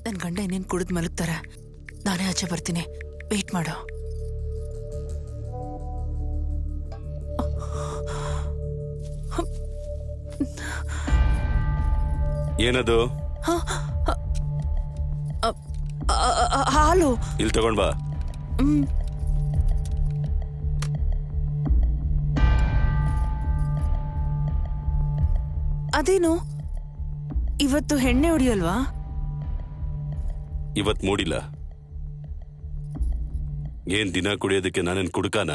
ನನ್ನ ಗಂಡ ಇನ್ನೇನು ಕುಡಿದು ಮಲಗ್ತಾರೆ. ನಾನೇ ಆಚೆ ಬರ್ತೀನಿ, ವೆಯ್ಟ್ ಮಾಡು. ಏನದು? ಹಾಲು. ಇಲ್ಲಿ ತಗೊಂಡ್ ಬಾ. ಅದೇನು ಇವತ್ತು ಹೆಣ್ಣೆ ಹೊಡಿಯಲ್ವಾ? ಇವತ್ ಮೂಡಿಲ್ಲ. ಏನ್ ದಿನ ಕುಡಿಯೋದಕ್ಕೆ ನಾನೇನ್ ಕುಡ್ಕಾನ?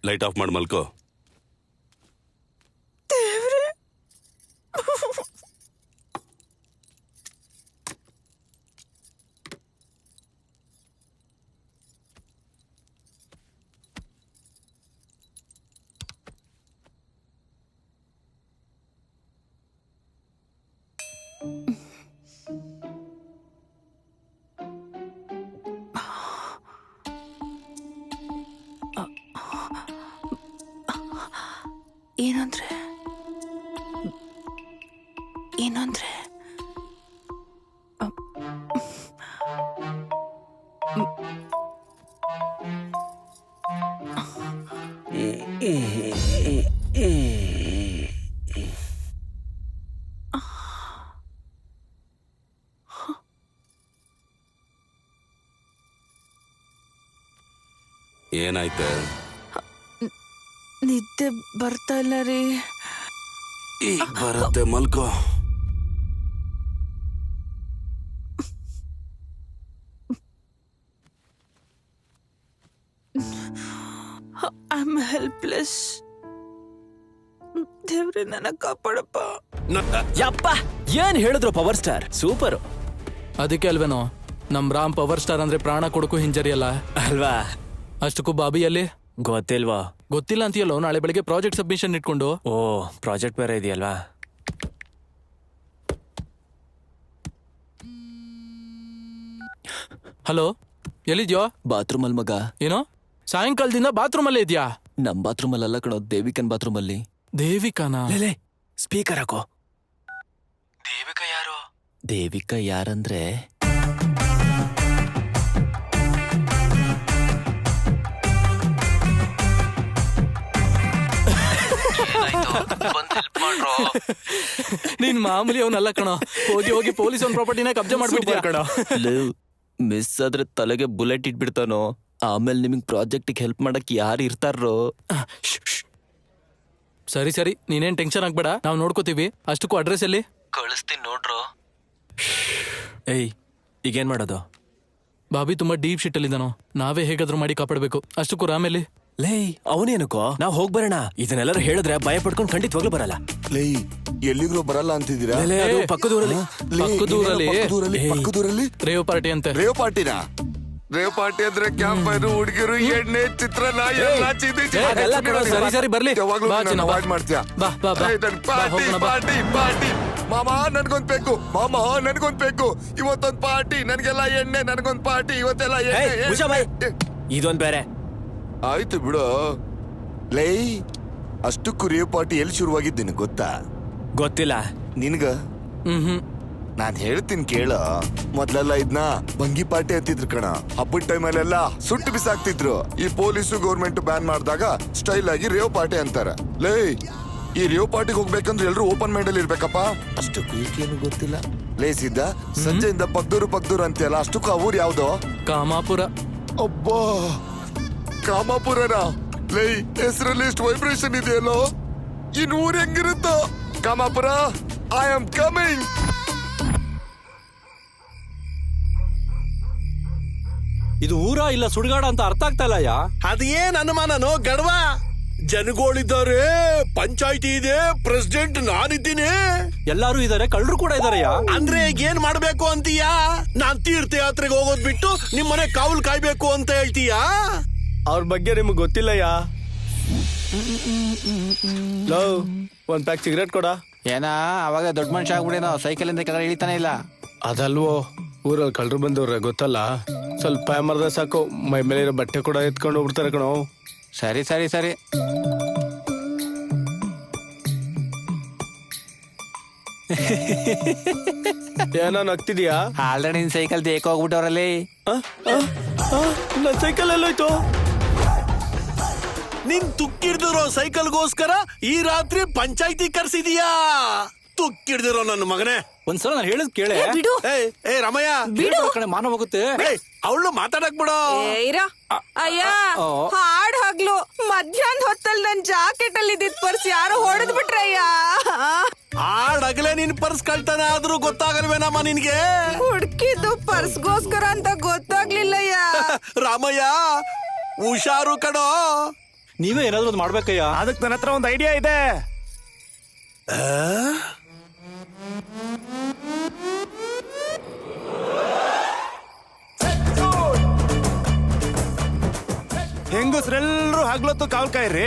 ಲೈಟ್ ಆಫ್ ಮಾಡಿ ಮಲ್ಕೋ. ಏನಂದ್ರೆ ಏನಂದ್ರೆ ಏನಾಯ್ತು? ನಿದ್ದೆ ಬರ್ತಾ ಇಲ್ಲ ರೀ. ಈಗ ಬರುತ್ತೆ, ಮಲ್ಕೋ. I am helpless. ದೇವ್ರೆ ನನ್ನ ಕಾಪಾಡಪ್ಪ. ಯಪ್ಪ, ಏನ್ ಹೇಳಿದ್ರು ಪವರ್ ಸ್ಟಾರ್ ಸೂಪರ್. ಅದಕ್ಕೆ ಅಲ್ವೇನೋ ನಮ್ ರಾಮ್ ಪವರ್ ಸ್ಟಾರ್ ಅಂದ್ರೆ ಪ್ರಾಣ ಕೊಡಕ್ಕೂ ಹಿಂಜರಿಯಲ್ಲ ಅಲ್ವಾ? ಅಷ್ಟಕ್ಕೂ ಬಾಬಿಯಲ್ಲಿ ಗೊತ್ತಿಲ್ವಾ? ಗೊತ್ತಿಲ್ಲ ಅಂತೀಯಲ್ಲೋ. ನಾಳೆ ಬೆಳಿಗ್ಗೆ ಪ್ರಾಜೆಕ್ಟ್ ಸಬ್ಮಿಷನ್ ಇಟ್ಕೊಂಡು. ಓ, ಪ್ರಾಜೆಕ್ಟ್ ಬೇರೆ ಇದೆಯಲ್ವಾ? ಹಲೋ, ಎಲ್ಲಿದ್ಯೋ? ಬಾತ್ರೂಮ್ ಅಲ್ಲಿ ಮಗ. ಏನೋ ಸಾಯಂಕಾಲದಿಂದ ಬಾತ್ರೂಮ್ ಅಲ್ಲೇ ಇದ್ಯಾ? ನಮ್ ಬಾತ್ರೂಮ್ ಅಲ್ಲ ಕಣೋ, ದೇವಿಕನ್ ಬಾತ್ರೂಮ್ ಅಲ್ಲಿ. ದೇವಿಕಾನಾ? ಸ್ಪೀಕರ್ ಹಾಕೋ. ದೇವಿಕಾ ಯಾರು? ದೇವಿಕಾ ಯಾರಂದ್ರೆ ನೀನ್ ಮಾಮೂಲಿ ಅವನಲ್ಲ ಕಣೋ. ಹೋಗಿ ಹೋಗಿ ಪೊಲೀಸ್ ಅವ್ನ ಪ್ರಾಪರ್ಟಿನ ಕಬ್ಜಾ ಮಾಡ್ಬಿಡ್ತೀಯ ಕಣೋ. ಮಿಸ್ ಆದ್ರೆ ತಲೆಗೆ ಬುಲೆಟ್ ಇಟ್ಬಿಡ್ತಾನೋ. ಆಮೇಲೆ ನಿಮಗ್ ಪ್ರಾಜೆಕ್ಟಿಗೆ ಹೆಲ್ಪ್ ಮಾಡಕ್ ಯಾರು ಇರ್ತಾರೋ? ಸರಿ ಸರಿ, ನೀನೇನ್ ಟೆನ್ಷನ್ ಆಗ್ಬೇಡ, ನಾವ್ ನೋಡ್ಕೋತೀವಿ. ಅಷ್ಟಕ್ಕೂ ಅಡ್ರೆಸ್ ಎಲ್ಲಿ? ಕಳಿಸ್ತೀನಿ ನೋಡ್ರು. ಏಯ್, ಈಗೇನ್ ಮಾಡೋದು? ಬಾಬಿ ತುಂಬಾ ಡೀಪ್ ಶಿಟ್ ಅಲ್ಲಿ ಇದ್ದಾನೋ. ನಾವೇ ಹೇಗಾದ್ರೂ ಮಾಡಿ ಕಾಪಾಡ್ಬೇಕು. ಅಷ್ಟಕ್ಕೂ ರಾಮೇಲಿ ಲೇ, ಅವನೇನಕ್ಕೋ ನಾವ್ ಹೋಗ್ಬರೋಣ. ಇದನ್ನೆಲ್ಲರೂ ಹೇಳಿದ್ರೆ ಭಯ ಪಡ್ಕೊಂಡು ಖಂಡಿತವಾಗ್ಲೂ ಬರಲ್ಲ. ಲೇ, ಎಲ್ಲಿಗೂ ಬರಲ್ಲ ಅಂತಿದ್ದೀರಾ? ಪಕ್ಕದೂರಲ್ಲಿ ಪಕ್ಕದೂರಲ್ಲಿ ರೇವ್ ಪಾರ್ಟಿ ಅಂತೆ. ರೇವ್ ಪಾರ್ಟಿನಾ? ರೇವ್ ಪಾರ್ಟಿ ಅಂದ್ರೆ ಕ್ಯಾಂಪೈರು, ಹುಡುಗಿರು, ಎಣ್ಣೆ, ಚಿತ್ರಾನ್ನ ಎಲ್ಲ ಸರಿ ಸರಿ ಬರ್ಲಿ. ಅವಾಯ್ಡ್ ಮಾಡ್ತೀಯ? ಪಾರ್ಟಿ ಪಾರ್ಟಿ ಮಾಮ ನನ್ಗೊಂದ್ ಬೇಕು, ಮಾಮ ನನ್ಗೊಂದ್ ಬೇಕು, ಇವತ್ತೊಂದ್ ಪಾರ್ಟಿ, ನನ್ಗೆಲ್ಲ ಎಣ್ಣೆ, ನನ್ಗೊಂದ್ ಪಾರ್ಟಿ, ಇವತ್ತೆಲ್ಲ ಎಣ್ಣೆ. ಇದೊಂದ್ ಬೇರೆ ಆಯ್ತು ಬಿಡು. ಲೈ, ಅಷ್ಟಕ್ಕೂ ರೇವ್ ಪಾರ್ಟಿ ಎಲ್ಲಿ ಶುರುವಾಗಿದ್ದೀನಿ ಗೊತ್ತಾ? ಗೊತ್ತಿಲ್ಲ ನಿನ್ಗ? ನಾನ್ ಹೇಳ್ತೀನಿ ಕೇಳ. ಮೊದ್ಲೆಲ್ಲ ಇದ್ನ ಬಂಗಿ ಪಾರ್ಟಿ ಅಂತಿದ್ರು ಕಣ. ಹಬ್ಬದ ಟೈಮಲ್ಲೆಲ್ಲ ಸುಟ್ಟು ಬಿಸಾಕ್ತಿದ್ರು. ಈ ಪೊಲೀಸು ಗೌರ್ಮೆಂಟ್ ಬ್ಯಾನ್ ಮಾಡಿದಾಗ ಸ್ಟೈಲ್ ಆಗಿ ರೇವ್ ಪಾರ್ಟಿ ಅಂತಾರ. ಲೇ, ಈ ರೇವ್ ಪಾರ್ಟಿಗೆ ಹೋಗ್ಬೇಕಂದ್ರೆ ಎಲ್ರು ಓಪನ್ ಮೈಂಡ್ ಅಲ್ಲಿ ಇರ್ಬೇಕಪ್ಪ. ಅಷ್ಟಕ್ಕೂ ಈಗೇನು ಗೊತ್ತಿಲ್ಲ. ಲೇ ಸಿದ್ದ, ಸಂಜೆಯಿಂದ ಪಗ್ದೂರು ಅಂತೀಯಲ್ಲ, ಅಷ್ಟಕ್ಕೂ ಆ ಊರ್ ಯಾವ್ದೋ? ಕಾಮಾಪುರ. ಅಬ್ಬಾ, ಕಾಮಾಪುರನ? ಲೈ, ಹೆಸರಲ್ಲಿ ಎಷ್ಟು ವೈಬ್ರೇಷನ್ ಇದೆಯಲ್ಲೋ. ಇನ್ ಊರ್ ಹೆಂಗಿರುತ್ತೋ? ಕಾಮಾಪುರ, ಐ ಆಮ್ ಕಮಿಂಗ್. ಇದು ಊರ ಇಲ್ಲ ಸುಡುಗಾಡ ಅಂತ ಅರ್ಥ ಆಗ್ತಾ ಇಲ್ಲ. ಅದೇನ್ ಅನುಮಾನನೋ ಗಡ್ವ? ಜನಗಳಿದ್ದಾರೆ, ಪಂಚಾಯ್ತಿ ಇದೆ, ಪ್ರೆಸಿಡೆಂಟ್ ನಾನಿದ್ದೀನಿ, ಎಲ್ಲಾರು ಇದಾರೆ, ಕಳ್ಳರು ಕೂಡ ಇದಾರೆಯಾ? ಅಂದ್ರೆ ಏನ್ ಮಾಡ್ಬೇಕು ಅಂತೀಯಾ? ನಾನ್ ತೀರ್ಥಯಾತ್ರೆಗೆ ಹೋಗೋದ್ ಬಿಟ್ಟು ನಿಮ್ಮನೆ ಕಾವಲ್ ಕಾಯ್ಬೇಕು ಅಂತ ಹೇಳ್ತೀಯಾ? ಅವ್ರ ಬಗ್ಗೆ ನಿಮ್ಗೆ ಗೊತ್ತಿಲ್ಲಯ್ಯ. ಲವ್, ಒಂದ್ ಪ್ಯಾಕ್ ಸಿಗರೇಟ್ ಕೊಡ. ಏನ ಅವಾಗ ದೊಡ್ಡ ಮನುಷ್ಯ ಆಗ್ಬಿಡೇನೋ, ಸೈಕಲ್ ಇಂದ ಕೆಳಗಡೆ ಇಳಿತಾನೆ ಇಲ್ಲ. ಅದಲ್ವೋ, ಊರಲ್ಲಿ ಕಳ್ಳರು ಬಂದವ್ರೆ ಗೊತ್ತಲ್ಲ. ಸ್ವಲ್ಪ ಮರದ ಸಾಕು, ಮೈ ಮೇಲೆ ಇರೋ ಬಟ್ಟೆ ಕೂಡ ಎತ್ಕೊಂಡು ಹೋಗ್ಬಿಡ್ತಾರೆ ಕಣೋ. ಸರಿ ಸರಿ ಸರಿ. ಏನೋ ನಗ್ತಿದ್ಯಾ? ಆಲ್ರೆಡಿ ನಿನ್ ಸೈಕಲ್ ದೇಕ್ ಹೋಗ್ಬಿಟ್ಟವ್ರಲ್ಲಿ. ನನ್ ಸೈಕಲ್ ಎಲ್ಲೋಯ್ತು? ನಿನ್ ತುಕ್ಕಿಡ್ದಿರೋ ಸೈಕಲ್ಗೋಸ್ಕರ ಈ ರಾತ್ರಿ ಪಂಚಾಯ್ತಿ ಕರ್ಸಿದೀಯಾ? ತುಕ್ಕಿಡ್ದಿರೋ ನನ್ನ ಮಗನೇ. ಒಂದ್ಸಲ ನಾನು ಹೇಳದ್ ಕೇಳೆ. ಬಿಡು. ಏ ರಮಯ್ಯ, ಕಣೆ ಮಾನ ಹೋಗುತ್ತೆ. ಅವಳು ಮಾತಾಡಕ್ ಬಿಡು. ಅಯ್ಯ ಹಾಡ್ ಹಗ್ಲು ಮಧ್ಯಾಹ್ನ ಹೊತ್ತಲ್ಲಿ ನನ್ ಜಾಕೆಟ್ ಅಲ್ಲಿ ಇದ್ದಿದ್ ಪರ್ಸ್ ಯಾರೋ ಹೊಡೆದ್ ಬಿಟ್ರಯ್ಯ. ಆಡಗಲೇ ನಿನ್ ಪರ್ಸ್ ಕಳ್ತನ ಆದ್ರೂ ಗೊತ್ತಾಗಲ್ವೇನಮ್ಮ ನಿನ್ಗೆ? ಹುಡ್ಕಿದ್ದು ಪರ್ಸ್ಗೋಸ್ಕರ ಅಂತ ಗೊತ್ತಾಗ್ಲಿಲ್ಲಯ್ಯ. ರಾಮಯ್ಯ ಹುಷಾರು ಕಣೋ. ನೀವೇ ಏನಾದ್ರು ಒಂದು ಮಾಡ್ಬೇಕಯ್ಯ. ಅದಕ್ಕೆ ನನ್ನ ಹತ್ರ ಒಂದು ಐಡಿಯಾ ಇದೆ. ಹೆಂಗಸ್ರೆಲ್ಲರೂ ಹಗ್ಲೊತ್ತು ಕಾವಲ್ ಕಾಯ್ರಿ,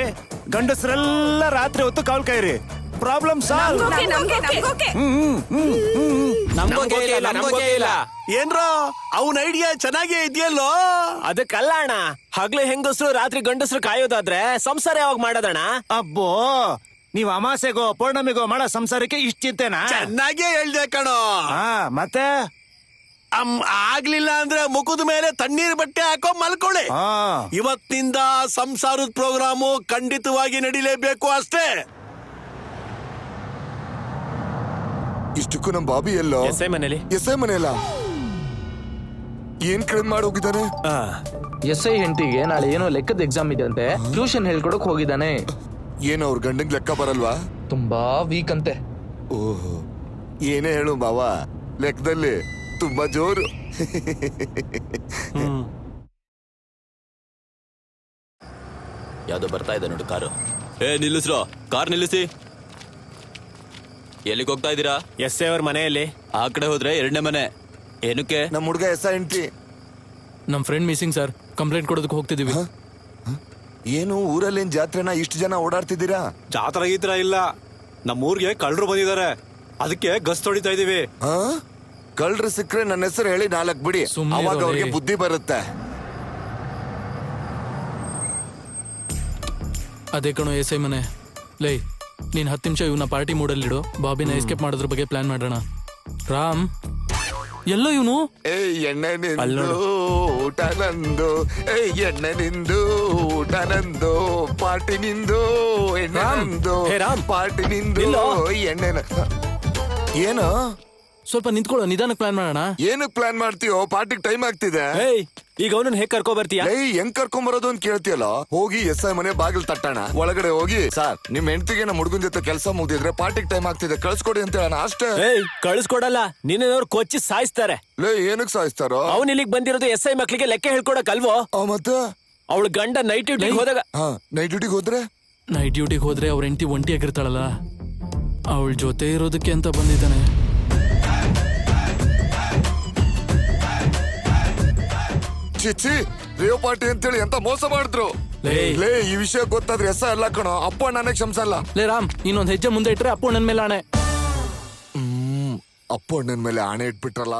ಗಂಡಸ್ರೆಲ್ಲ ರಾತ್ರಿ ಹೊತ್ತು ಕಾವಲ್ ಕಾಯ್ರಿ. Problem solve. ನಮ್ಗೋಕೆ ಇಲ್ಲ. ಏನ್ರೋ ಅವನ ಐಡಿಯಾ ಚೆನ್ನಾಗೇ ಇದೆಯಲ್ಲೋ? ಅದಕ್ಕಲ್ಲ ಅಣ್ಣ, ಹಗ್ಲು ಹೆಂಗಸ್ರು ರಾತ್ರಿ ಗಂಡಸ್ರು ಕಾಯೋದಾದ್ರೆ ಸಂಸಾರ ಯಾವಾಗ ಮಾಡೋದಣ್ಣ? ಅಬ್ಬೋ, ನೀವ್ ಅಮಾಸೆಗೋ ಪೌರ್ಣಮಿಗೋ ಮಾಡೋ ಸಂಸಾರಕ್ಕೆ ಇಷ್ಟ ಚಿಂತೆನಾ? ಚೆನ್ನಾಗೇ ಹೇಳ್ದೆ ಕಣೋ. ಮತ್ತೆ ಆಗ್ಲಿಲ್ಲ ಅಂದ್ರೆ ಮುಖದ ಮೇಲೆ ತಣ್ಣೀರ್ ಬಟ್ಟೆ ಹಾಕೋ ಮಲ್ಕೊಳ್ಳಿ. ಇವತ್ತಿನಿಂದ ಸಂಸಾರದ ಪ್ರೋಗ್ರಾಮು ಖಂಡಿತವಾಗಿ ನಡಿಲೇಬೇಕು ಅಷ್ಟೇ. ಇಷ್ಟಕ್ಕೂ ನಮ್ ಬಾಬಿ ಎಲ್ಲೋ? ಎಸ್ಐ ಮನೇಲಿ. ಎಸ್ಐ ಮನೆಯಲ್ಲ? ಏನ್ ಕ್ರೈಮ್ ಮಾಡಿ ಹೋಗಿದ್ದಾನೆ? ಎಸ್ಐ ಹೆಂಡತಿಗೆ ನಾಳೆ ಏನೋ ಲೆಕ್ಕದ ಎಕ್ಸಾಮ್ ಇದೆ ಅಂತೆ, ಟ್ಯೂಷನ್ ಹೇಳ್ಕೊಡಕ್ ಹೋಗಿದ್ದಾನೆ. ಏನು ಅವ್ರ ಗಂಡಂಗ್ ಲೆಕ್ಕ ಬರಲ್ವಾ? ತುಂಬಾ ವೀಕ್ ಅಂತೆ. ಓಹೋ, ಏನೇ ಹೇಳು ಬಾವ, ಲೆಕ್ಕದಲ್ಲಿ ತುಂಬಾ ಜೋರು. ಯಾವ್ದೋ ಬರ್ತಾ ಇದೆ ನೋಡು ಕಾರು. ನಿಲ್ಲಿಸ್ರೋ, ಕಾರ್ ನಿಲ್ಲಿಸಿ. ಎಲ್ಲಿಗೆ ಹೋಗ್ತಾ ಇದ್ದೀರಾ? ಎಸ್ಐ ಅವ್ರ ಮನೆಯಲ್ಲಿ. ಆ ಕಡೆ ಹೋದ್ರೆ 2ನೇ ಮನೆ. ಏನಕ್ಕೆ? ನಮ್ ಹುಡ್ಗ ಎಸ್ಐ ಹೆಂಡ್ತಿ. ನಮ್ ಫ್ರೆಂಡ್ ಮಿಸ್ಸಿಂಗ್ ಸರ್, ಕಂಪ್ಲೇಂಟ್ ಕೊಡೋದಕ್ಕೆ ಹೋಗ್ತಿದೀವಿ. ಏನು ಊರಲ್ಲೇನ್ ಜಾತ್ರೆನ ಇಷ್ಟು ಜನ ಓಡಾಡ್ತಿದ್ದೀರಾ? ಜಾತ್ರೆ ಗೀತ್ರ ಇಲ್ಲ, ನಮ್ಮೂರ್ಗೆ ಕಳ್ಳರು ಬಂದಿದ್ದಾರೆ, ಅದಕ್ಕೆ ಗಸ್ತ್ ಹೊಡಿತಾ ಇದೀವಿ. ಕಳ್ರು ಸಿಕ್ಕ್ರೆ ನನ್ನ ಹೆಸರು ಹೇಳಿ 4 ಬಿಡಿ, ಸುಮ್ನೆ ಅವಾಗ ಇರೋರೆ. ಅವ್ರಿಗೆ ಬುದ್ಧಿ ಬರುತ್ತೆ. ಅದೇ ಕಣೋ ಎಸ್ಐ ಮನೆ. ಲೈ, ನೀನ್ 10 ನಿಮಿಷ ಇವನ್ನ ಪಾರ್ಟಿ ಮೂಡಲ್ಲಿಡು, ಬಾಬಿನ ಎಸ್ಕೇಪ್ ಮಾಡೋದ್ರ ಬಗ್ಗೆ ಪ್ಲಾನ್ ಮಾಡೋಣ. ರಾಮ್, ಎಲ್ಲೋ ಇವನು? ಎಣ್ಣೆ ನಿಂದು ಊಟ ನಂದು, ಎಣ್ಣೆ ನಿಂದು ಊಟ ನಂದು, ಪಾರ್ಟಿ ನಿಂದು ಎಣ್ಣೆ ನಂದು, ಪಾರ್ಟಿ ನಿಂದು ಎಣ್ಣೆ ಏನು? ಸ್ವಲ್ಪ ನಿಂತ್ಕೊಳ್ಳೋ, ನಿಧಾನಕ್ಕೆ ಪ್ಲಾನ್ ಮಾಡೋಣ. ಏನಕ್ ಪ್ಲಾನ್ ಮಾಡ್ತೀಯೋ? ಪಾರ್ಟಿಗೆ ಟೈಮ್ ಆಗ್ತಿದೆ. ಈಗ ಅವನನ್ನ ಹೇಗ್ ಕರ್ಕೊ ಬರ್ತೀಯ? ಹೆಂಗ್ ಕರ್ಕೊಂಬರೋದು ಅಂತ ಕೇಳ್ತೀಯಲ್ಲ? ಹೋಗಿ ಎಸ್ಐ ಮನೆ ಬಾಗಿಲ್ ತಟ್ಟಣ, ಒಳಗಡೆ ಹೋಗಿ, ಸರ್ ನಿಮ್ ಹೆಂಡತಿಗೆ ನಮ್ಮ ಹುಡುಗನ್ ಜೊತೆ ಕೆಲಸ ಮುಗಿದಿದ್ರೆ ಪಾರ್ಟಿಗೆ ಟೈಮ್ ಆಗ್ತಿದೆ, ಕಳ್ಸ್ಕೊಡಿ ಅಂತ ಹೇಳೋಣ ಅಷ್ಟೇ. ಕಳಿಸ್ಕೊಡಲ್ಲ, ನಿನ್ನವ್ರು ಕೊಚ್ಚಿ ಸಾಯಿಸ್ತಾರೆ. ಏನಕ್ ಸಾಯಿಸ್ತಾರೋ? ಅವನ್ ಇಲ್ಲಿಗೆ ಬಂದಿರೋದು ಎಸ್ಐ ಮಕ್ಳಿಗೆ ಲೆಕ್ಕ ಹೇಳ್ಕೊಡಕ್ ಅಲ್ವೋ? ಮತ್ತೆ ಅವಳ ಗಂಡ ನೈಟ್ ಡ್ಯೂಟಿಗೆ ಹೋದಾಗ. ನೈಟ್ ಡ್ಯೂಟಿಗೆ ಹೋದ್ರೆ? ನೈಟ್ ಡ್ಯೂಟಿಗೆ ಹೋದ್ರೆ ಅವ್ರ ಹೆಂಡತಿ ಒಂಟಿಯಾಗಿರ್ತಾಳಲ್ಲ, ಅವಳ ಜೊತೆ ಇರೋದಕ್ಕೆ ಅಂತ ಬಂದಿದ್ದಾನೆ. ಚಿಚ್ಚಿ, ರೇವ್ ಪಾರ್ಟಿ ಅಂತೇಳಿ ಎಂತ ಮೋಸ ಮಾಡಿದ್ರು. ಲೇ, ಈ ವಿಷಯ ಗೊತ್ತಾದ್ರೆ ಎಸ್ಐ ಅಲ್ಲ ಕಣೋ, ಅಪ್ಪ ನನಗ್ ಕ್ಷಮಿಸಲ್ಲ. ಲೇ ರಾಮ್, ಇನ್ನೊಂದ್ ಹೆಜ್ಜೆ ಮುಂದೆ ಇಟ್ರೆ ಅಪ್ಪು ನನ್ ಮೇಲೆ ಆಣೆ. ಅಪ್ಪ ಅಣ್ಣನ ಮೇಲೆ ಆಣೆ ಇಟ್ಬಿಟ್ರಲ್ಲ.